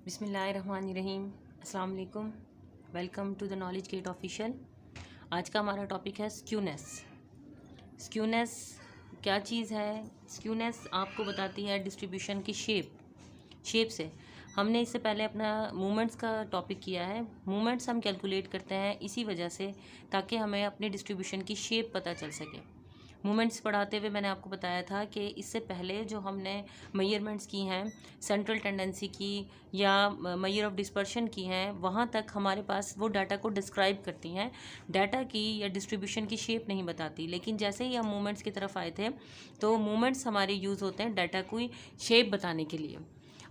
बिस्मिल्लाहिर्रहमानिर्रहीम। अस्सलाम वालेकुम। Welcome to the Knowledge Gate official. आज का हमारा टॉपिक है स्क्यूनेस। स्क्यूनेस क्या चीज़ है? स्क्यूनेस आपको बताती है डिस्ट्रीब्यूशन की शेप से। हमने इससे पहले अपना मूवमेंट्स का टॉपिक किया है। मूवमेंट्स हम कैलकुलेट करते हैं इसी वजह से, ताकि हमें अपने डिस्ट्रीब्यूशन की शेप पता चल सके। मूवमेंट्स पढ़ाते हुए मैंने आपको बताया था कि इससे पहले जो हमने मेजरमेंट्स की हैं सेंट्रल टेंडेंसी की या मेजर ऑफ डिस्पर्शन की हैं, वहाँ तक हमारे पास वो डाटा को डिस्क्राइब करती हैं, डाटा की या डिस्ट्रीब्यूशन की शेप नहीं बताती। लेकिन जैसे ही हम मूवमेंट्स की तरफ आए थे तो मूवमेंट्स हमारे यूज़ होते हैं डाटा को शेप बताने के लिए।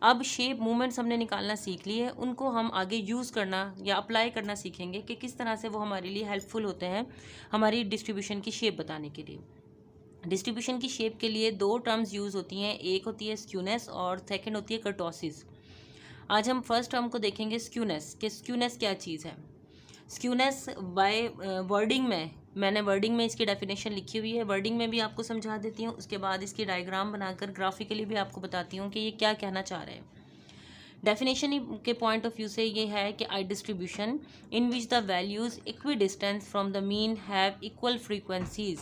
अब शेप मूवमेंट्स हमने निकालना सीख ली है, उनको हम आगे यूज़ करना या अप्लाई करना सीखेंगे कि किस तरह से वो हमारे लिए हेल्पफुल होते हैं हमारी डिस्ट्रीब्यूशन की शेप बताने के लिए। डिस्ट्रीब्यूशन की शेप के लिए दो टर्म्स यूज़ होती हैं, एक होती है स्क्यूनेस और सेकंड होती है कर्टोसिस। आज हम फर्स्ट टर्म को देखेंगे स्क्यूनेस, कि स्क्यूनेस क्या चीज़ है। स्क्यूनेस बाय वर्डिंग में, मैंने वर्डिंग में इसकी डेफिनेशन लिखी हुई है, वर्डिंग में भी आपको समझा देती हूँ, उसके बाद इसकी डायग्राम बनाकर ग्राफिकली भी आपको बताती हूँ कि ये क्या कहना चाह रहे हैं। डेफिनेशन के पॉइंट ऑफ व्यू से ये है कि I distribution in which the values equidistance from the mean have equal frequencies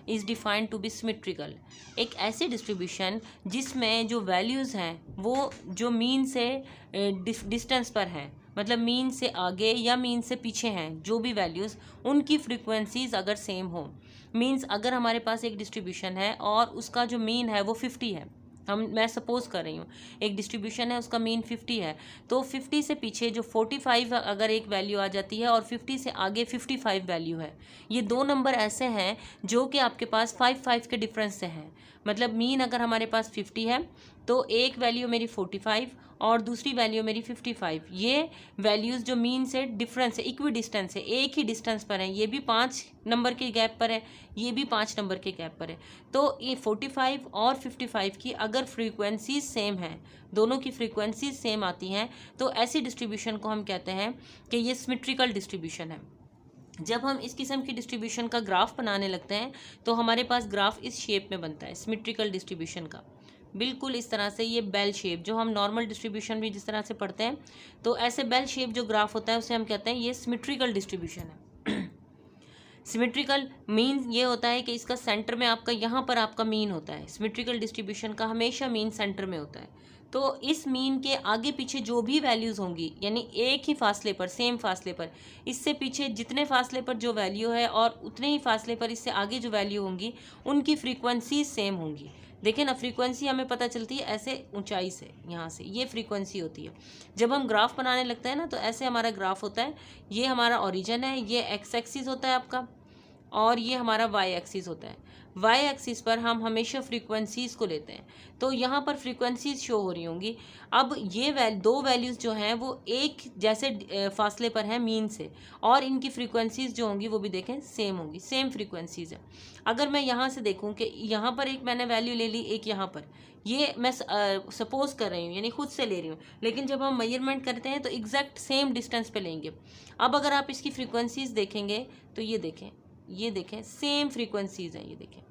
is defined to be symmetrical. एक ऐसी डिस्ट्रीब्यूशन जिसमें जो वैल्यूज़ हैं वो जो मीन से डिस्टेंस पर हैं, मतलब मीन से आगे या मीन से पीछे हैं, जो भी वैल्यूज़ उनकी फ्रीक्वेंसीज अगर सेम हो। मीन्स अगर हमारे पास एक डिस्ट्रीब्यूशन है और उसका जो मीन है वो 50 है, मैं सपोज कर रही हूँ एक डिस्ट्रीब्यूशन है, उसका मीन 50 है, तो 50 से पीछे जो 45 अगर एक वैल्यू आ जाती है और 50 से आगे 55 वैल्यू है, ये दो नंबर ऐसे हैं जो कि आपके पास 5 के डिफरेंस से हैं। मतलब मीन अगर हमारे पास 50 है तो एक वैल्यू मेरी 45 और दूसरी वैल्यू मेरी 55। ये वैल्यूज़ जो मीन से डिफरेंस है, इक्वी डिस्टेंस है, एक ही डिस्टेंस पर है, ये भी 5 नंबर के गैप पर है, ये भी 5 नंबर के गैप पर है। तो ये 45 और 55 की अगर फ्रीक्वेंसीज सेम है, दोनों की फ्रीक्वेंसीज सेम आती हैं, तो ऐसी डिस्ट्रीब्यूशन को हम कहते हैं कि ये सिमेट्रिकल डिस्ट्रीब्यूशन है। जब हम इस किस्म की डिस्ट्रीब्यूशन का ग्राफ बनाने लगते हैं तो हमारे पास ग्राफ इस शेप में बनता है सिमेट्रिकल डिस्ट्रीब्यूशन का, बिल्कुल इस तरह से। ये बेल शेप, जो हम नॉर्मल डिस्ट्रीब्यूशन भी जिस तरह से पढ़ते हैं, तो ऐसे बेल शेप जो ग्राफ होता है उसे हम कहते हैं ये सिमेट्रिकल डिस्ट्रीब्यूशन है। सिमेट्रिकल मीन ये होता है कि इसका सेंटर में आपका, यहाँ पर आपका मीन होता है। सिमेट्रिकल डिस्ट्रीब्यूशन का हमेशा मीन सेंटर में होता है। तो इस मीन के आगे पीछे जो भी वैल्यूज़ होंगी, यानी एक ही फासले पर, सेम फासले पर, इससे पीछे जितने फासले पर जो वैल्यू है और उतने ही फासले पर इससे आगे जो वैल्यू होंगी, उनकी फ्रीक्वेंसी सेम होंगी। देखिए ना, फ्रीक्वेंसी हमें पता चलती है ऐसे ऊंचाई से, यहाँ से ये फ्रीक्वेंसी होती है। जब हम ग्राफ बनाने लगते हैं ना, तो ऐसे हमारा ग्राफ होता है। ये हमारा ओरिजिन है, ये एक्स एक्सिस होता है आपका, और ये हमारा वाई एक्सिस होता है। वाई एक्सिस पर हम हमेशा फ्रीक्वेंसीज़ को लेते हैं, तो यहाँ पर फ्रीक्वेंसीज़ शो हो रही होंगी। अब ये दो वैल्यूज़ जो हैं वो एक जैसे फासले पर हैं मीन से, और इनकी फ्रीक्वेंसीज़ जो होंगी वो भी देखें सेम होंगी, सेम फ्रीक्वेंसीज़ है। अगर मैं यहाँ से देखूँ कि यहाँ पर एक मैंने वैल्यू ले ली, एक यहाँ पर, ये मैं सपोज कर रही हूँ, यानी खुद से ले रही हूँ, लेकिन जब हम मेजरमेंट करते हैं तो एग्जैक्ट सेम डिस्टेंस पे लेंगे। अब अगर आप इसकी फ्रीक्वेंसीज़ देखेंगे तो ये देखें सेम फ्रीक्वेंसीज़ हैं, ये देखें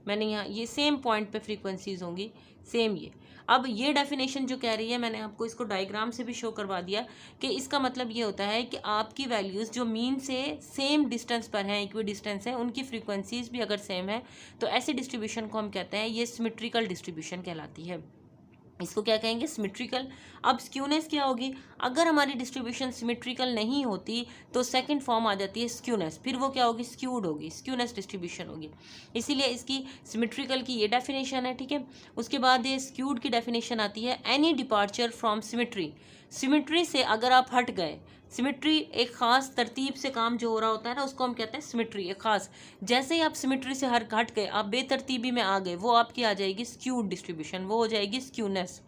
मैंने यहाँ ये सेम पॉइंट पे फ्रीक्वेंसीज़ होंगी सेम। ये अब ये डेफिनेशन जो कह रही है, मैंने आपको इसको डायग्राम से भी शो करवा दिया कि इसका मतलब ये होता है कि आपकी वैल्यूज़ जो मीन से सेम डिस्टेंस पर हैं, इक्वी डिस्टेंस है, उनकी फ्रीक्वेंसीज़ भी अगर सेम है, तो ऐसी डिस्ट्रीब्यूशन को हम कहते हैं ये सिमेट्रिकल डिस्ट्रीब्यूशन कहलाती है। इसको क्या कहेंगे? सिमेट्रिकल। अब स्क्यूनेस क्या होगी? अगर हमारी डिस्ट्रीब्यूशन सिमेट्रिकल नहीं होती तो सेकंड फॉर्म आ जाती है स्क्यूनेस, फिर वो क्या होगी? स्क्यूड होगी, स्क्यूनेस डिस्ट्रीब्यूशन होगी। इसीलिए इसकी सिमेट्रिकल की ये डेफिनेशन है, ठीक है। उसके बाद ये स्क्यूड की डेफिनेशन आती है, any departure from symmetry. Symmetry से अगर आप हट गए, सिमेट्री एक ख़ास तरतीब से काम जो हो रहा होता है ना, उसको हम कहते हैं सिमेट्री, एक ख़ास। जैसे ही आप सिमेट्री से हट गए, आप बेतरतीबी में आ गए, वो आपकी आ जाएगी स्क्यूड डिस्ट्रीब्यूशन, वो हो जाएगी स्क्यूनेस।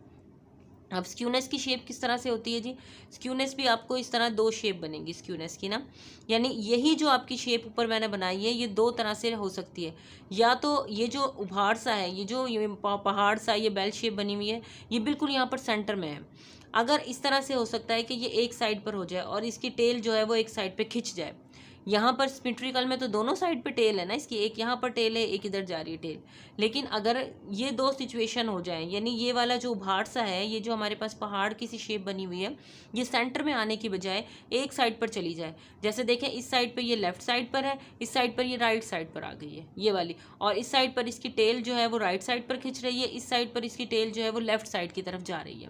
अब स्क्यूनेस की शेप किस तरह से होती है जी? स्क्यूनेस भी आपको इस तरह दो शेप बनेगी स्क्यूनेस की ना, यानी यही जो आपकी शेप ऊपर मैंने बनाई है, ये दो तरह से हो सकती है। या तो ये जो उभाड़ सा है, ये जो ये पहाड़ सा ये बेल शेप बनी हुई है, ये बिल्कुल यहाँ पर सेंटर में है। अगर इस तरह से हो सकता है कि ये एक साइड पर हो जाए और इसकी टेल जो है वो एक साइड पे खिंच जाए, यहाँ पर सिमेट्रिकल में तो दोनों साइड पे टेल है ना इसकी, एक यहाँ पर टेल है, एक इधर जा रही है टेल। लेकिन अगर ये दो सिचुएशन हो जाए, यानी ये वाला जो उभाड़ सा है, ये जो हमारे पास पहाड़ की सी शेप बनी हुई है, ये सेंटर में आने की बजाय एक साइड पर चली जाए, जैसे देखें इस साइड पर ये लेफ्ट साइड पर है, इस साइड पर ये राइट साइड पर आ गई है ये वाली, और इस साइड पर इसकी टेल जो है वो राइट साइड पर खिंच रही है, इस साइड पर इसकी टेल जो है वो लेफ्ट साइड की तरफ जा रही है।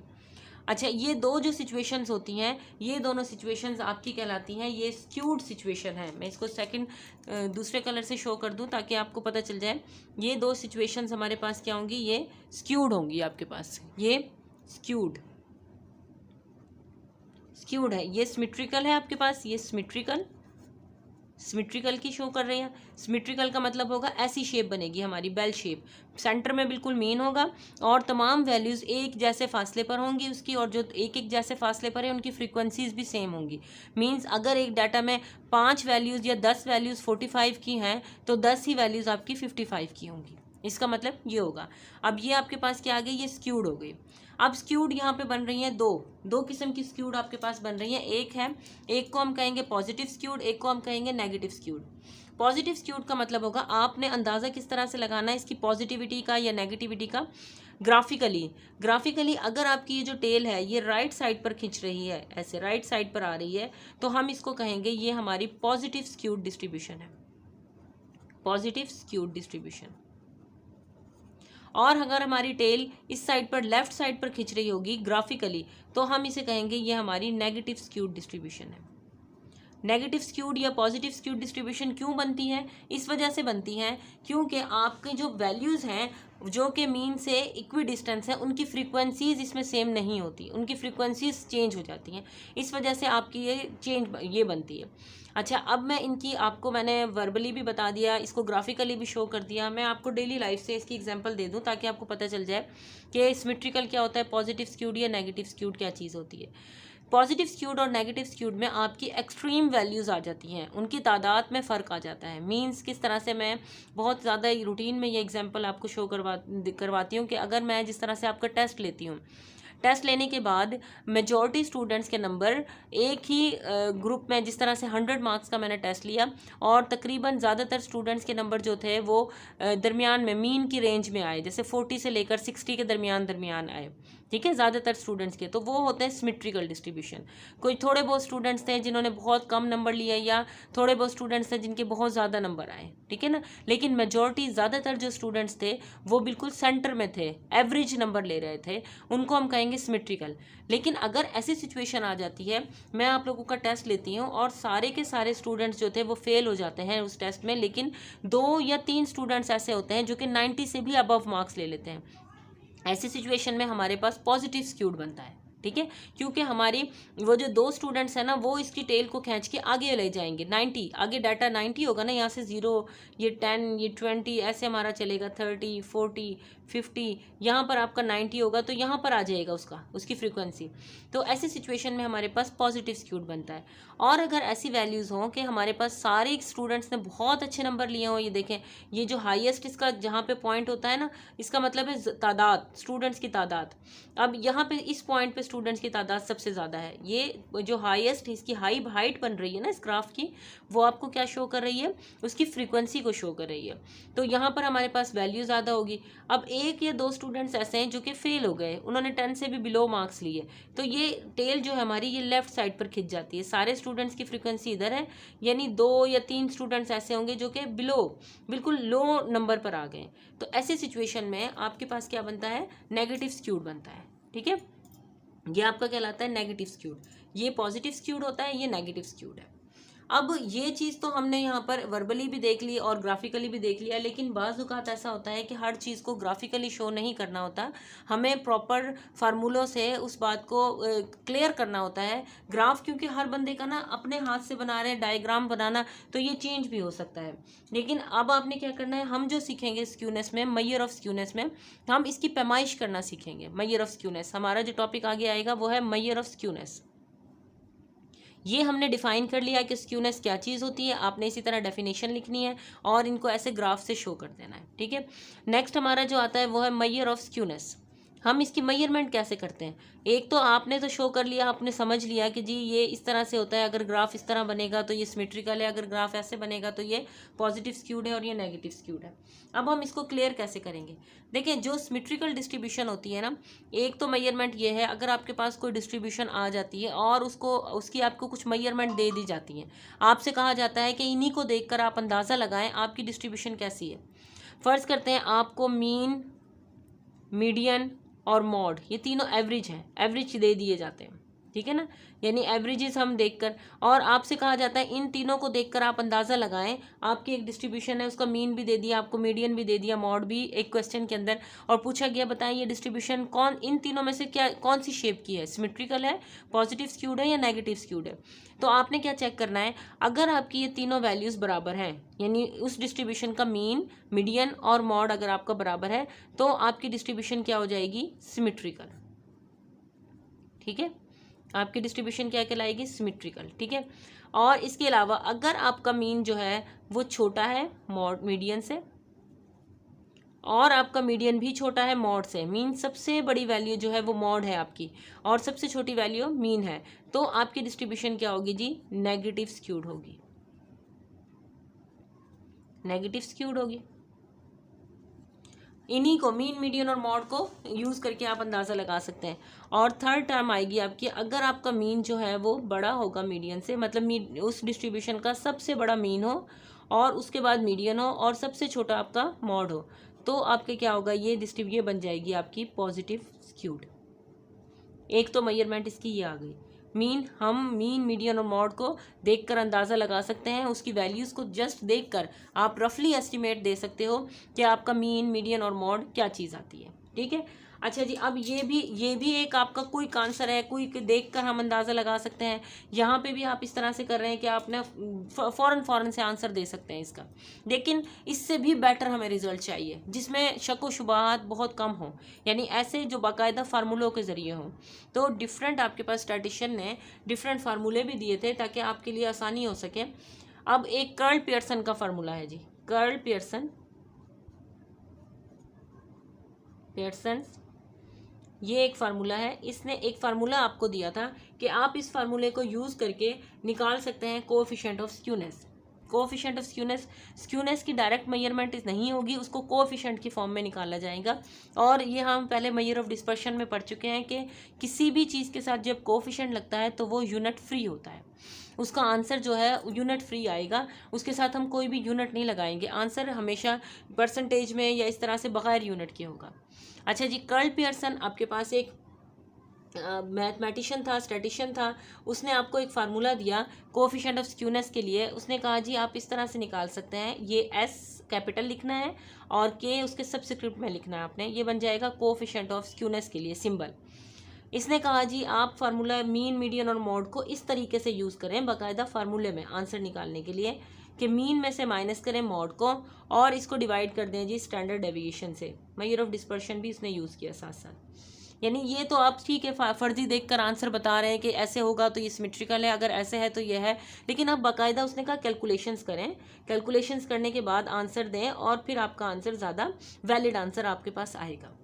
अच्छा, ये दो जो सिचुएशंस होती हैं, ये दोनों सिचुएशंस आपकी कहलाती हैं, ये स्क्यूड सिचुएशन है। मैं इसको सेकंड दूसरे कलर से शो कर दूं ताकि आपको पता चल जाए। ये दो सिचुएशंस हमारे पास क्या होंगी, ये स्क्यूड होंगी आपके पास, ये स्क्यूड है। ये सिमेट्रिकल है आपके पास, ये सिमेट्रिकल की शो कर रहे हैं। सिमेट्रिकल का मतलब होगा ऐसी शेप बनेगी हमारी, बेल शेप, सेंटर में बिल्कुल मेन होगा और तमाम वैल्यूज़ एक जैसे फासले पर होंगी उसकी, और जो एक एक जैसे फासले पर है उनकी फ्रीक्वेंसीज भी सेम होंगी। मींस अगर एक डाटा में 5 वैल्यूज़ या 10 वैल्यूज़ 45 की हैं तो 10 ही वैल्यूज़ आपकी 55 की होंगी। इसका मतलब ये होगा। अब ये आपके पास क्या आ गई, ये स्क्यूड हो गई। अब स्क्यूड यहाँ पे बन रही हैं दो किस्म की स्क्यूड आपके पास बन रही हैं। एक को हम कहेंगे पॉजिटिव स्क्यूड, एक को हम कहेंगे नेगेटिव स्क्यूड। पॉजिटिव स्क्यूड का मतलब होगा आपने अंदाज़ा किस तरह से लगाना है इसकी पॉजिटिविटी का या नेगेटिविटी का, ग्राफिकली अगर आपकी ये जो टेल है ये राइट साइड पर खिंच रही है, ऐसे राइट साइड पर आ रही है, तो हम इसको कहेंगे ये हमारी पॉजिटिव स्क्यूड डिस्ट्रीब्यूशन है, पॉजिटिव स्क्यूड डिस्ट्रीब्यूशन। और अगर हमारी टेल इस साइड पर लेफ्ट साइड पर खिंच रही होगी ग्राफिकली, तो हम इसे कहेंगे ये हमारी नेगेटिव स्क्यूड डिस्ट्रीब्यूशन है। नेगेटिव स्क्यूड या पॉजिटिव स्क्यूड डिस्ट्रीब्यूशन क्यों बनती है, इस वजह से बनती हैं क्योंकि आपके जो वैल्यूज़ हैं जो कि मीन से इक्वी डिस्टेंस है, उनकी फ्रीक्वेंसीज इसमें सेम नहीं होती, उनकी फ्रीक्वेंसीज चेंज हो जाती हैं, इस वजह से आपकी ये बनती है। अच्छा, अब मैं इनकी आपको मैंने वर्बली भी बता दिया, इसको ग्राफिकली भी शो कर दिया, मैं आपको डेली लाइफ से इसकी एग्जांपल दे दूं ताकि आपको पता चल जाए कि सिमेट्रिकल क्या होता है, पॉजिटिव स्क्यूड या नेगेटिव स्क्यूड क्या चीज़ होती है। पॉजिटिव स्क्यूड और नेगेटिव स्क्यूड में आपकी एक्सट्रीम वैल्यूज़ आ जाती हैं, उनकी तादाद में फ़र्क आ जाता है। मींस किस तरह से, मैं बहुत ज़्यादा रूटीन में ये एग्जांपल आपको शो करवाती हूँ कि अगर मैं जिस तरह से आपका टेस्ट लेती हूँ, टेस्ट लेने के बाद मेजॉरिटी स्टूडेंट्स के नंबर एक ही ग्रुप में, जिस तरह से 100 मार्क्स का मैंने टेस्ट लिया और तकरीबन ज़्यादातर स्टूडेंट्स के नंबर जो थे वो दरमियान में मीन की रेंज में आए, जैसे 40 से लेकर 60 के दरमियान आए, ठीक है, ज़्यादातर स्टूडेंट्स के, तो वो होते हैं सिमेट्रिकल डिस्ट्रीब्यूशन। कोई थोड़े बहुत स्टूडेंट्स थे जिन्होंने बहुत कम नंबर लिए, या थोड़े बहुत स्टूडेंट्स थे जिनके बहुत ज़्यादा नंबर आए, ठीक है ना, लेकिन मेजॉरिटी ज़्यादातर जो स्टूडेंट्स थे वो बिल्कुल सेंटर में थे, एवरेज नंबर ले रहे थे, उनको हम कहेंगे सिमेट्रिकल। लेकिन अगर ऐसी सिचुएशन आ जाती है, मैं आप लोगों का टेस्ट लेती हूँ और सारे के सारे स्टूडेंट्स जो थे वो फेल हो जाते हैं उस टेस्ट में, लेकिन 2 या 3 स्टूडेंट्स ऐसे होते हैं जो कि 90 से भी अबव मार्क्स ले लेते हैं, ऐसी सिचुएशन में हमारे पास पॉजिटिव स्क्यूड बनता है, ठीक है, क्योंकि हमारी वो जो 2 स्टूडेंट्स हैं ना, वो इसकी टेल को खींच के आगे ले जाएंगे, 90 आगे डाटा 90 होगा ना, यहाँ से 0, ये 10, ये 20 ऐसे हमारा चलेगा, 30, 40, 50, यहाँ पर आपका 90 होगा तो यहाँ पर आ जाएगा उसकी फ्रीक्वेंसी। तो ऐसी सिचुएशन में हमारे पास पॉजिटिव स्क्यूड बनता है। और अगर ऐसी वैल्यूज़ हों कि हमारे पास सारे स्टूडेंट्स ने बहुत अच्छे नंबर लिए हों, ये देखें, ये जो हाईएस्ट इसका जहाँ पे पॉइंट होता है ना, इसका मतलब है तादाद, स्टूडेंट्स की तादाद। अब यहाँ पे इस पॉइंट पे स्टूडेंट्स की तादाद सबसे ज़्यादा है, ये जो हाईएस्ट इसकी हाइट बन रही है ना इस ग्राफ की, वो आपको क्या शो कर रही है, उसकी फ्रीक्वेंसी को शो कर रही है। तो यहाँ पर हमारे पास वैल्यू ज़्यादा होगी। अब 1 या 2 स्टूडेंट्स ऐसे हैं जो कि फेल हो गए, उन्होंने 10 से भी बिलो मार्क्स लिए, तो ये टेल जो है हमारी ये लेफ्ट साइड पर खिंच जाती है, सारे स्टूडेंट्स की फ्रीक्वेंसी इधर है, यानी 2 या 3 स्टूडेंट्स ऐसे होंगे जो कि बिल्कुल लो नंबर पर आ गए। तो ऐसी सिचुएशन में आपके पास क्या बनता है, नेगेटिव स्क्यूड बनता है, ठीक है, ये आपका कहलाता है नेगेटिव स्क्यूड। ये पॉजिटिव स्क्यूड होता है, ये नेगेटिव स्क्यूड है। अब ये चीज़ तो हमने यहाँ पर वर्बली भी देख ली और ग्राफिकली भी देख लिया, लेकिन बाज़ औक़ात ऐसा होता है कि हर चीज़ को ग्राफिकली शो नहीं करना होता, हमें प्रॉपर फार्मूलों से उस बात को क्लियर करना होता है। ग्राफ क्योंकि हर बंदे का ना अपने हाथ से बना रहे हैं, डायग्राम बनाना, तो ये चेंज भी हो सकता है। लेकिन अब आपने क्या करना है, हम जो सीखेंगे स्क्यूनेस में, मैयर ऑफ स्क्यूनेस में, हम इसकी पैमाइश करना सीखेंगे। मैयर ऑफ स्क्यूनेस हमारा जो टॉपिक आगे आएगा वो है मैयर ऑफ स्क्यूनेस। ये हमने डिफाइन कर लिया कि स्क्यूनेस क्या चीज़ होती है, आपने इसी तरह डेफिनेशन लिखनी है और इनको ऐसे ग्राफ से शो कर देना है, ठीक है। नेक्स्ट हमारा जो आता है वो है मैयर ऑफ स्क्यूनेस। हम इसकी मेजरमेंट कैसे करते हैं? एक तो आपने तो शो कर लिया, आपने समझ लिया कि जी ये इस तरह से होता है, अगर ग्राफ इस तरह बनेगा तो ये सिमेट्रिकल है, अगर ग्राफ ऐसे बनेगा तो ये पॉजिटिव स्क्यूड है और ये नेगेटिव स्क्यूड है। अब हम इसको क्लियर कैसे करेंगे? देखिए, जो सिमेट्रिकल डिस्ट्रीब्यूशन होती है ना, एक तो मेजरमेंट ये है, अगर आपके पास कोई डिस्ट्रीब्यूशन आ जाती है और उसकी आपको कुछ मेजरमेंट दे दी जाती है, आपसे कहा जाता है कि इन्हीं को देखकर आप अंदाज़ा लगाएं आपकी डिस्ट्रीब्यूशन कैसी है। फ़र्ज़ करते हैं आपको मीन, मीडियन और मॉड, ये तीनों एवरेज हैं, एवरेज दे दिए जाते हैं, ठीक है ना, यानी एवरेजेस हम देखकर, और आपसे कहा जाता है इन तीनों को देखकर आप अंदाज़ा लगाएं आपकी एक डिस्ट्रीब्यूशन है, उसका मीन भी दे दिया आपको, मीडियन भी दे दिया, मॉड भी एक क्वेश्चन के अंदर, और पूछा गया बताएं ये डिस्ट्रीब्यूशन इन तीनों में से कौन सी शेप की है, सिमेट्रिकल है, पॉजिटिव स्क्यूड है या नेगेटिव स्क्यूड है। तो आपने क्या चेक करना है, अगर आपकी ये तीनों वैल्यूज़ बराबर हैं, यानी उस डिस्ट्रीब्यूशन का मीन, मीडियन और मॉड अगर आपका बराबर है, तो आपकी डिस्ट्रीब्यूशन क्या हो जाएगी, सिमेट्रिकल। ठीक है, आपकी डिस्ट्रीब्यूशन क्या कहलाएगी, सिमेट्रिकल। ठीक है, और इसके अलावा अगर आपका मीन जो है वो छोटा है मॉड मीडियन से, और आपका मीडियन भी छोटा है मॉड से, मीन सबसे बड़ी वैल्यू जो है वो मॉड है आपकी, और सबसे छोटी वैल्यू मीन है, तो आपकी डिस्ट्रीब्यूशन क्या होगी जी, नेगेटिव स्क्यूड होगी, नेगेटिव स्क्यूड होगी। इन्हीं को, मीन, मीडियन और मॉड को यूज़ करके आप अंदाज़ा लगा सकते हैं। और थर्ड टर्म आएगी आपकी, अगर आपका मीन जो है वो बड़ा होगा मीडियन से, मतलब उस डिस्ट्रीब्यूशन का सबसे बड़ा मीन हो और उसके बाद मीडियन हो और सबसे छोटा आपका मॉड हो, तो आपके क्या होगा, ये डिस्ट्रीब्यूशन बन जाएगी आपकी पॉजिटिव स्क्यूड। एक तो मेजरमेंट इसकी ये आ गई, हम मीन, मीडियन और मॉड को देखकर अंदाज़ा लगा सकते हैं, उसकी वैल्यूज़ को जस्ट देखकर आप रफली एस्टिमेट दे सकते हो कि आपका मीन, मीडियन और मॉड क्या चीज़ आती है। ठीक है, अच्छा जी, अब ये भी एक आपका क्विक आंसर है, क्विक देखकर हम अंदाज़ा लगा सकते हैं। यहाँ पे भी आप इस तरह से कर रहे हैं कि आपने फ़ौरन से आंसर दे सकते हैं इसका, लेकिन इससे भी बेटर हमें रिजल्ट चाहिए जिसमें शक व शुबहात बहुत कम हो, यानी ऐसे जो बाकायदा फार्मूलों के ज़रिए हों। तो डिफरेंट आपके पास स्टैटिस्टिशियन ने डिफरेंट फार्मूले भी दिए थे ताकि आपके लिए आसानी हो सके। अब एक कर्ल पियर्सन का फार्मूला है जी, कर्ल पियर्सन ये एक फार्मूला है। इसने एक फार्मूला आपको दिया था कि आप इस फार्मूले को यूज़ करके निकाल सकते हैं coefficient of skewness. Coefficient of skewness की डायरेक्ट मेजरमेंट नहीं होगी, उसको कोएफिशिएंट की फॉर्म में निकाला जाएगा। और ये हम पहले मेजर ऑफ डिस्पर्शन में पढ़ चुके हैं कि किसी भी चीज़ के साथ जब कोएफिशिएंट लगता है तो वो यूनिट फ्री होता है, उसका आंसर जो है यूनिट फ्री आएगा, उसके साथ हम कोई भी यूनिट नहीं लगाएंगे, आंसर हमेशा परसेंटेज में या इस तरह से बगैर यूनिट के होगा। अच्छा जी, कर्ल पियर्सन आपके पास एक मैथमेटिशियन था, स्टैटिशियन था, उसने आपको एक फार्मूला दिया कोएफिशिएंट ऑफ स्क्यूनेस के लिए। उसने कहा जी आप इस तरह से निकाल सकते हैं, ये एस कैपिटल लिखना है और के उसके सबस्क्रिप्ट में लिखना है आपने, ये बन जाएगा कोएफिशिएंट ऑफ स्क्यूनेस के लिए सिंबल। इसने कहा जी आप फार्मूला मीन, मीडियन और मॉड को इस तरीके से यूज़ करें बाकायदा फार्मूले में आंसर निकालने के लिए कि मीन में से माइनस करें मॉड को और इसको डिवाइड कर दें जी स्टैंडर्ड डेविएशन से। मेजर ऑफ डिस्पर्शन भी इसने यूज़ किया साथ साथ। यानी ये तो आप ठीक है फर्जी देखकर आंसर बता रहे हैं कि ऐसे होगा तो ये सिमेट्रिकल है, अगर ऐसे है तो ये है, लेकिन आप बाकायदा उसने कहा कैलकुलेशंस करें, कैलकुलेशंस करने के बाद आंसर दें और फिर आपका आंसर ज़्यादा वैलिड आंसर आपके पास आएगा।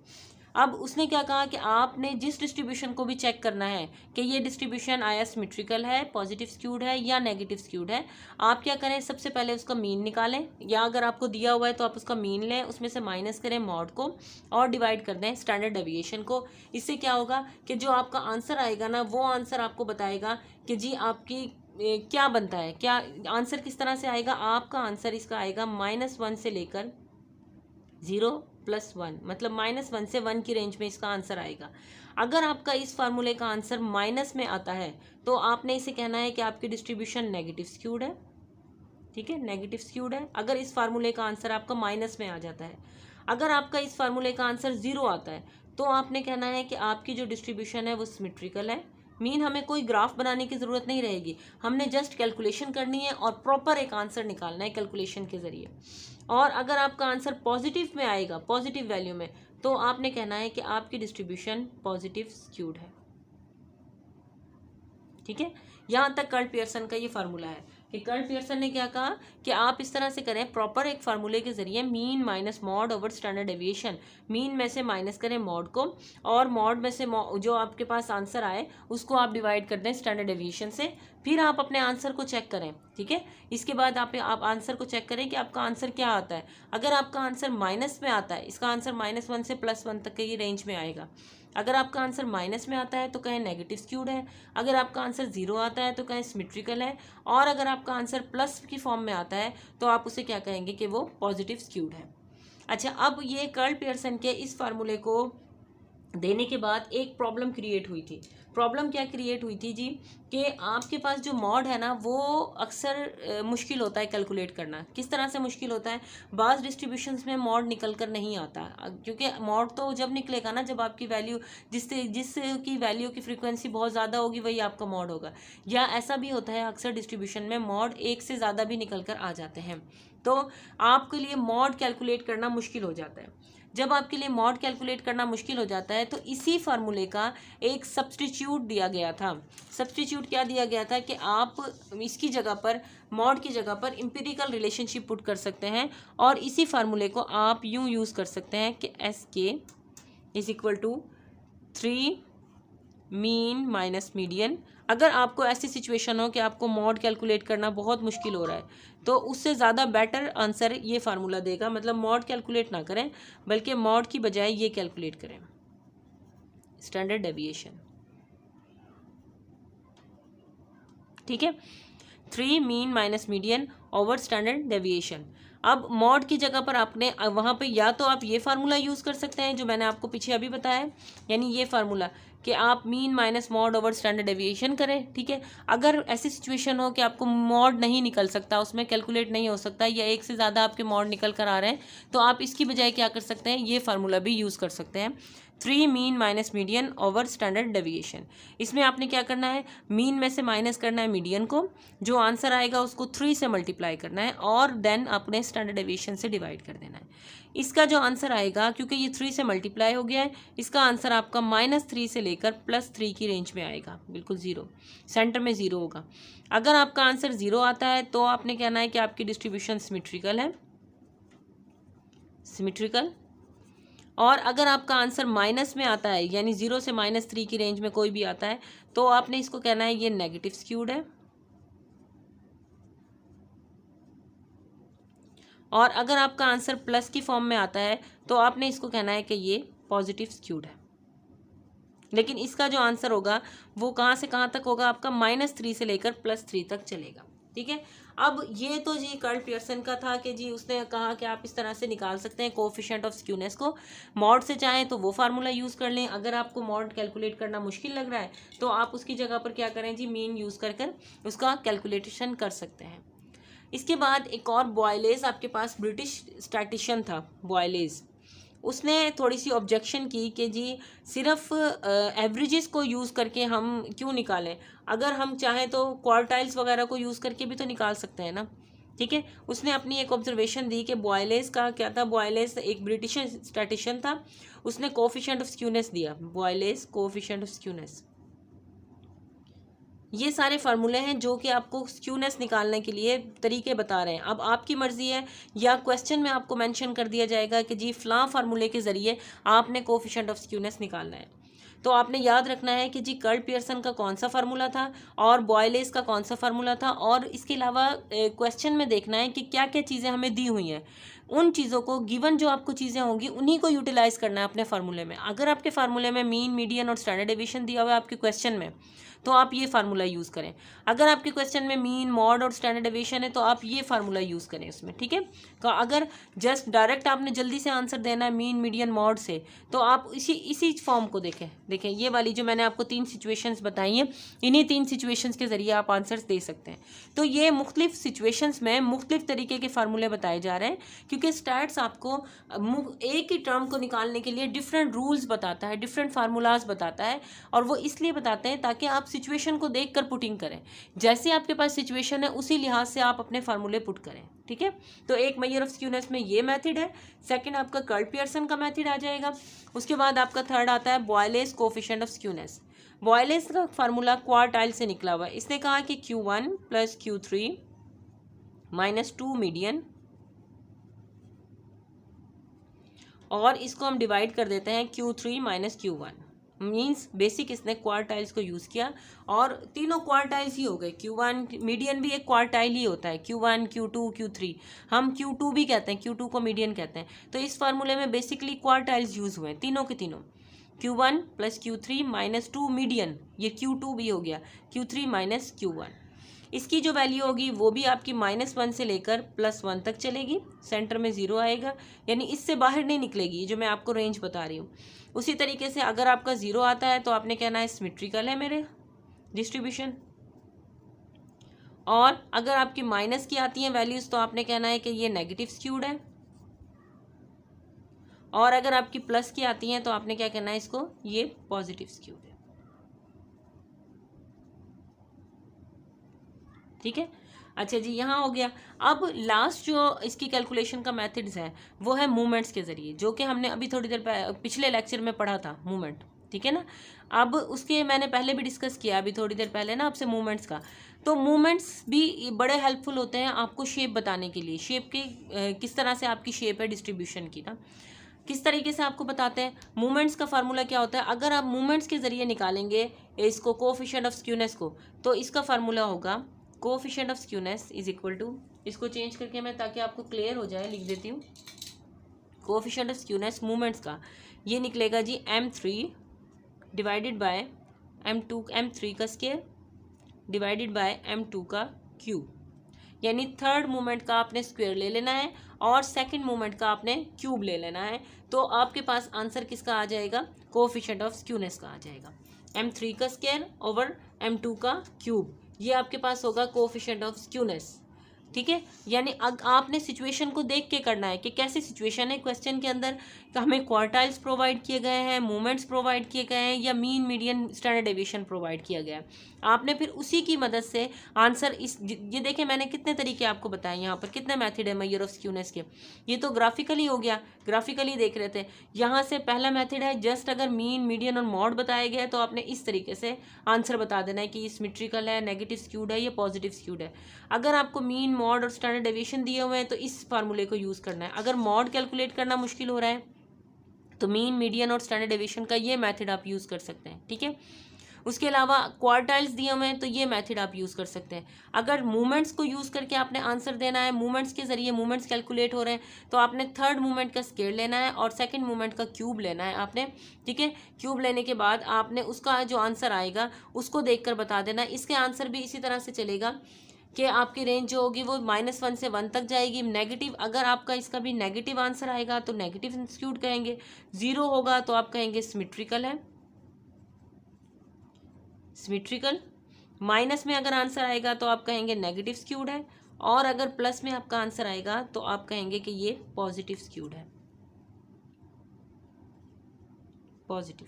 अब उसने क्या कहा कि आपने जिस डिस्ट्रीब्यूशन को भी चेक करना है कि ये डिस्ट्रीब्यूशन आया सिमेट्रिकल है, पॉजिटिव स्क्यूड है या नेगेटिव स्क्यूड है, आप क्या करें, सबसे पहले उसका मीन निकालें, या अगर आपको दिया हुआ है तो आप उसका मीन लें, उसमें से माइनस करें मॉड को और डिवाइड कर दें स्टैंडर्ड डेविएशन को। इससे क्या होगा कि जो आपका आंसर आएगा ना, वो आंसर आपको बताएगा कि जी आपकी क्या बनता है, क्या आंसर किस तरह से आएगा। आपका आंसर इसका आएगा -1 से लेकर 0 + 1, मतलब -1 से 1 की रेंज में इसका आंसर आएगा। अगर आपका इस फार्मूले का आंसर माइनस में आता है तो आपने इसे कहना है कि आपकी डिस्ट्रीब्यूशन नेगेटिव स्क्यूड है। ठीक है, नेगेटिव स्क्यूड है अगर इस फार्मूले का आंसर आपका माइनस में आ जाता है। अगर आपका इस फार्मूले का आंसर 0 आता है तो आपने कहना है कि आपकी जो डिस्ट्रीब्यूशन है वो सिमेट्रिकल है। मीन हमें कोई ग्राफ बनाने की ज़रूरत नहीं रहेगी, हमने जस्ट कैलकुलेशन करनी है और प्रॉपर एक आंसर निकालना है कैलकुलेशन के ज़रिए। और अगर आपका आंसर पॉजिटिव में आएगा, पॉजिटिव वैल्यू में, तो आपने कहना है कि आपकी डिस्ट्रीब्यूशन पॉजिटिव स्क्यूड है। ठीक है, यहाँ तक कर्ल पियर्सन का ये फार्मूला है। कि कर्ल पियर्सन ने क्या कहा कि आप इस तरह से करें प्रॉपर एक फार्मूले के जरिए mean minus mod over standard deviation, mean में से माइनस करें मॉड को और मॉड में से जो आपके पास आंसर आए उसको आप डिवाइड कर दें स्टैंडर्ड डेविएशन से, फिर आप अपने आंसर को चेक करें। ठीक है, इसके बाद आप आंसर को चेक करें कि आपका आंसर क्या आता है। अगर आपका आंसर माइनस में आता है, इसका आंसर -1 से +1 तक के ये रेंज में आएगा। अगर आपका आंसर माइनस में आता है तो कहें नेगेटिव स्क्यूड है, अगर आपका आंसर 0 आता है तो कहें सिमेट्रिकल है, और अगर आपका आंसर प्लस की फॉर्म में आता है तो आप उसे क्या कहेंगे कि वो पॉजिटिव स्क्यूड है। अच्छा, अब ये कर्ल पियर्सन के इस फार्मूले को देने के बाद एक प्रॉब्लम क्रिएट हुई थी। प्रॉब्लम क्या क्रिएट हुई थी जी, कि आपके पास जो मॉड है ना वो अक्सर मुश्किल होता है कैलकुलेट करना। किस तरह से मुश्किल होता है, बाज़ डिस्ट्रीब्यूशंस में मॉड निकल कर नहीं आता, क्योंकि मॉड तो जब निकलेगा ना जब आपकी वैल्यू जिसकी वैल्यू की फ्रीक्वेंसी बहुत ज़्यादा होगी वही आपका मॉड होगा। या ऐसा भी होता है अक्सर डिस्ट्रीब्यूशन में मॉड एक से ज़्यादा भी निकल कर आ जाते हैं, तो आपके लिए मॉड कैलकुलेट करना मुश्किल हो जाता है। जब आपके लिए मॉड कैलकुलेट करना मुश्किल हो जाता है तो इसी फार्मूले का एक सब्स्टिट्यूट दिया गया था। सब्स्टिट्यूट क्या दिया गया था कि आप इसकी जगह पर, मॉड की जगह पर एम्पिरिकल रिलेशनशिप पुट कर सकते हैं और इसी फार्मूले को आप यूँ यूज़ कर सकते हैं कि SK = 3 मीन माइनस मीडियन। अगर आपको ऐसी सिचुएशन हो कि आपको मॉड कैलकुलेट करना बहुत मुश्किल हो रहा है तो उससे ज़्यादा बेटर आंसर ये फार्मूला देगा। मतलब मॉड कैलकुलेट ना करें बल्कि मॉड की बजाय ये कैलकुलेट करें स्टैंडर्ड डेविएशन। ठीक है, 3 mean minus median over standard deviation. अब मॉड की जगह पर आपने वहाँ पे या तो आप ये फार्मूला यूज़ कर सकते हैं जो मैंने आपको पीछे अभी बताया है, यानी ये फार्मूला कि आप mean minus mod over standard deviation करें। ठीक है, अगर ऐसी सिचुएशन हो कि आपको मॉड नहीं निकल सकता, उसमें कैलकुलेट नहीं हो सकता, या एक से ज़्यादा आपके मॉड निकल कर आ रहे हैं, तो आप इसकी बजाय क्या कर सकते हैं, ये फार्मूला भी यूज़ कर सकते हैं, 3 mean minus median over standard deviation. इसमें आपने क्या करना है, मीन में से माइनस करना है मीडियन को, जो आंसर आएगा उसको 3 से मल्टीप्लाई करना है और देन अपने स्टैंडर्ड डेविएशन से डिवाइड कर देना है। इसका जो आंसर आएगा, क्योंकि ये 3 से मल्टीप्लाई हो गया है, इसका आंसर आपका -3 से लेकर +3 की रेंज में आएगा, बिल्कुल 0, सेंटर में 0 होगा। अगर आपका आंसर 0 आता है तो आपने कहना है कि आपकी डिस्ट्रीब्यूशन सिमेट्रिकल है, सिमेट्रिकल। और अगर आपका आंसर माइनस में आता है, यानी 0 से -3 की रेंज में कोई भी आता है, तो आपने इसको कहना है ये नेगेटिव स्क्यूड है। और अगर आपका आंसर प्लस की फॉर्म में आता है तो आपने इसको कहना है कि ये पॉजिटिव स्क्यूड है। लेकिन इसका जो आंसर होगा वो कहाँ से कहाँ तक होगा, आपका -3 से लेकर +3 तक चलेगा। ठीक है, अब ये तो जी कर्ल पियर्सन का था कि जी उसने कहा कि आप इस तरह से निकाल सकते हैं कोएफिशिएंट ऑफ स्क्यूनेस को। मॉड से चाहें तो वो फार्मूला यूज़ कर लें, अगर आपको मॉड कैलकुलेट करना मुश्किल लग रहा है तो आप उसकी जगह पर क्या करें जी, मीन यूज़ कर कर उसका कैलकुलेशन कर सकते हैं। इसके बाद एक और बॉयलेज आपके पास ब्रिटिश स्टैटिशियन था बॉयलेज, उसने थोड़ी सी ऑब्जेक्शन की कि जी सिर्फ एवरेजेस को यूज़ करके हम क्यों निकालें, अगर हम चाहें तो क्वार्टाइल्स वगैरह को यूज़ करके भी तो निकाल सकते हैं ना। ठीक है, उसने अपनी एक ऑब्जर्वेशन दी कि बॉयलेज का क्या था, बॉयलेज एक ब्रिटिश स्टैटिशियन था, उसने कोएफिशिएंट ऑफ स्क्यूनेस दिया, बॉयलेज कोएफिशिएंट ऑफ स्क्यूनेस। ये सारे फार्मूले हैं जो कि आपको स्क्यूनेस निकालने के लिए तरीके बता रहे हैं। अब आपकी मर्ज़ी है, या क्वेश्चन में आपको मेंशन कर दिया जाएगा कि जी फ़लाँ फार्मूले के ज़रिए आपने कोएफिशिएंट ऑफ स्क्यूनेस निकालना है। तो आपने याद रखना है कि जी कर्ल पियर्सन का कौन सा फार्मूला था और बॉयलेज का कौन सा फार्मूला था, और इसके अलावा क्वेश्चन में देखना है कि क्या क्या चीज़ें हमें दी हुई हैं, उन चीज़ों को गिवन जो आपको चीज़ें होंगी उन्हीं को यूटिलाइज़ करना है अपने फार्मूले में। अगर आपके फार्मूले में मीन, मीडियन और स्टैंडर्ड डेविएशन दिया हुआ है आपके क्वेश्चन में, तो आप ये फार्मूला यूज़ करें। अगर आपके क्वेश्चन में मीन, मॉड और स्टैंडर्ड डेविएशन है तो आप ये फार्मूला यूज़ करें उसमें। ठीक है, तो अगर जस्ट डायरेक्ट आपने जल्दी से आंसर देना है मीन, मीडियन, मॉड से, तो आप इसी फॉर्म को देखें ये वाली जो मैंने आपको 3 सिचुएशंस बताई हैं, इन्हीं 3 सिचुएशंस के ज़रिए आप आंसर्स दे सकते हैं। तो ये मुख्तलिफ सिचुएशंस में मुख्तलिफ तरीके के फार्मूले बताए जा रहे हैं, क्योंकि स्टैट्स आपको एक ही टर्म को निकालने के लिए डिफरेंट रूल्स बताता है, डिफरेंट फार्मूलाज बताता है, और वो इसलिए बताते हैं ताकि आप सिचुएशन को देख कर पुटिंग करें। जैसे आपके पास सिचुएशन है उसी लिहाज से आप अपने फार्मूले पुट करें। ठीक है, तो एक मेजर ऑफ स्क्यूनेस में ये मेथड है, सेकंड आपका कर्ल पियर्सन का मेथड आ जाएगा, उसके बाद आपका थर्ड आता है बॉयलेज कोएफिशिएंट ऑफ स्क्यूनेस। बॉयलेज का फार्मूला क्वार्टाइल से निकला हुआ है, इसने कहा कि Q1 + Q3 माइनस 2 मीडियन, और इसको हम डिवाइड कर देते हैं Q3 minus Q1। Means basic इसने क्वार्टाइल्स को यूज़ किया और तीनों क्वार्टाइल्स ही हो गए। Q1 मीडियन भी एक क्वार्टाइल ही होता है, Q1 Q2 Q3, हम Q2 भी कहते हैं, Q2 को मीडियन कहते हैं। तो इस फार्मूले में बेसिकली क्वार्टाइल्स यूज़ हुए हैं तीनों के तीनों, Q1 plus Q3 minus 2 median, ये Q2 भी हो गया, Q3 माइनस Q1। इसकी जो वैल्यू होगी वो भी आपकी -1 से लेकर +1 तक चलेगी, सेंटर में 0 आएगा, यानी इससे बाहर नहीं निकलेगी, जो मैं आपको रेंज बता रही हूँ। उसी तरीके से अगर आपका 0 आता है तो आपने कहना है सिमेट्रिकल है मेरे डिस्ट्रीब्यूशन, और अगर आपकी माइनस की आती हैं वैल्यूज़ तो आपने कहना है कि ये नेगेटिव स्क्यूड है, और अगर आपकी प्लस की आती हैं तो आपने क्या कहना है इसको, ये पॉजिटिव स्क्यूड है। ठीक है, अच्छा जी, यहाँ हो गया। अब लास्ट जो इसकी कैलकुलेशन का मेथड्स है वो है मूवमेंट्स के ज़रिए, जो कि हमने अभी थोड़ी देर पिछले लेक्चर में पढ़ा था मूवमेंट, ठीक है ना। अब उसके मैंने पहले भी डिस्कस किया अभी थोड़ी देर पहले ना आपसे मूवमेंट्स का। तो मूवमेंट्स भी बड़े हेल्पफुल होते हैं आपको शेप बताने के लिए, शेप के किस तरह से आपकी शेप है डिस्ट्रीब्यूशन की ना, किस तरीके से आपको बताते हैं। मूवमेंट्स का फार्मूला क्या होता है, अगर आप मूवमेंट्स के ज़रिए निकालेंगे इसको कोफिशिएंट ऑफ स्क्यूनेस को, तो इसका फार्मूला होगा coefficient of skewness is equal to, इसको चेंज करके मैं ताकि आपको क्लियर हो जाए लिख देती हूँ। कोफिशिएंट ऑफ स्क्यूनेस मूवमेंट्स का ये निकलेगा जी M3 divided by M2, M3 का स्क्वायर डिवाइडेड बाय M2 का क्यूब, यानी थर्ड मूवमेंट का आपने स्क्वायर ले लेना है और सेकंड मूवमेंट का आपने क्यूब ले लेना है, तो आपके पास आंसर किसका आ जाएगा, कोफिशिएंट ऑफ स्क्यूनेस का आ जाएगा। M3 का स्क्वायर ओवर M2 का क्यूब, ये आपके पास होगा कोफिशिएंट ऑफ स्क्यूनेस। ठीक है, यानी आपने सिचुएशन को देख के करना है कि कैसी सिचुएशन है क्वेश्चन के अंदर, कि हमें क्वार्टाइल्स प्रोवाइड किए गए हैं, मूवमेंट्स प्रोवाइड किए गए हैं, या mean median standard deviation provide किया गया है। आपने फिर उसी की मदद से आंसर ये देखें मैंने कितने तरीके आपको बताए, यहाँ पर कितने मेथड है मेजर ऑफ स्क्यूनेस के। ये तो ग्राफिकली हो गया, ग्राफिकली देख रहे थे। यहाँ से पहला मेथड है जस्ट अगर मीन मीडियन और मॉड बताया गया है तो आपने इस तरीके से आंसर बता देना है कि ये सिमेट्रिकल है, नेगेटिव स्क्यूड है, या पॉजिटिव स्क्यूड है। अगर आपको मीन मॉड और स्टैंडर्ड डेविएशन दिए हुए हैं तो इस फार्मूले को यूज़ करना है। अगर मॉड कैलकुलेट करना मुश्किल हो रहा है तो मीन मीडियन और स्टैंडर्ड डेविएशन का ये मेथड आप यूज़ कर सकते हैं। ठीक है, उसके अलावा क्वार्टाइल्स दिए हुए हैं तो ये मेथड आप यूज़ कर सकते हैं। अगर मूवमेंट्स को यूज़ करके आपने आंसर देना है, मूवमेंट्स के जरिए मूवमेंट्स कैलकुलेट हो रहे हैं, तो आपने थर्ड मूवमेंट का स्क्वायर लेना है और सेकंड मूवमेंट का क्यूब लेना है आपने। ठीक है, क्यूब लेने के बाद आपने उसका जो आंसर आएगा उसको देखकर बता देना। इसके आंसर भी इसी तरह से चलेगा कि आपकी रेंज जो होगी वो -1 से 1 तक जाएगी। नेगेटिव, अगर आपका इसका भी नेगेटिव आंसर आएगा तो नेगेटिव स्क्यूड कहेंगे, 0 होगा तो आप कहेंगे सिमेट्रिकल है, सिमेट्रिकल। माइनस में अगर आंसर आएगा तो आप कहेंगे नेगेटिव स्क्यूड है, और अगर प्लस में आपका आंसर आएगा तो आप कहेंगे कि ये पॉजिटिव स्क्यूड है, पॉजिटिव।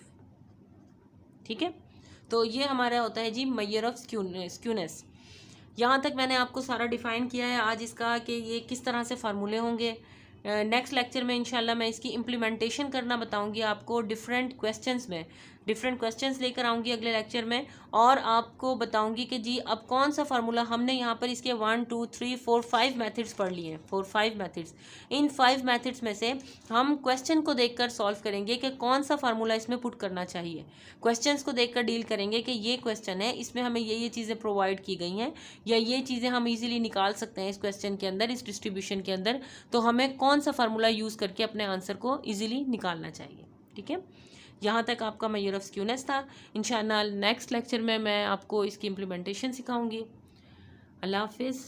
ठीक है, तो ये हमारा होता है जी मेजर ऑफ स्क्यूनेस। यहाँ तक मैंने आपको सारा डिफाइन किया है आज इसका कि ये किस तरह से फार्मूले होंगे। नेक्स्ट लेक्चर में इंशाल्लाह मैं इसकी इम्प्लीमेंटेशन करना बताऊंगी आपको, डिफरेंट क्वेश्चंस में डिफरेंट क्वेश्चंस लेकर आऊँगी अगले लेक्चर में, और आपको बताऊंगी कि जी अब कौन सा फार्मूला, हमने यहाँ पर इसके 1 2 3 4 5 मेथड्स पढ़ लिए हैं, 4-5 मेथड्स। इन 5 मेथड्स में से हम क्वेश्चन को देखकर सॉल्व करेंगे कि कौन सा फार्मूला इसमें पुट करना चाहिए। क्वेश्चंस को देखकर डील करेंगे कि ये क्वेश्चन है, इसमें हमें ये चीज़ें प्रोवाइड की गई हैं, या ये चीज़ें हम इजीली निकाल सकते हैं इस क्वेश्चन के अंदर, इस डिस्ट्रीब्यूशन के अंदर, तो हमें कौन सा फार्मूला यूज़ करके अपने आंसर को इजीली निकालना चाहिए। ठीक है, यहाँ तक आपका मेजर ऑफ स्क्यूनेस था। इंशाअल्लाह नेक्स्ट लेक्चर में मैं आपको इसकी इम्प्लीमेंटेशन सिखाऊंगी। अल्लाह हाफिज़।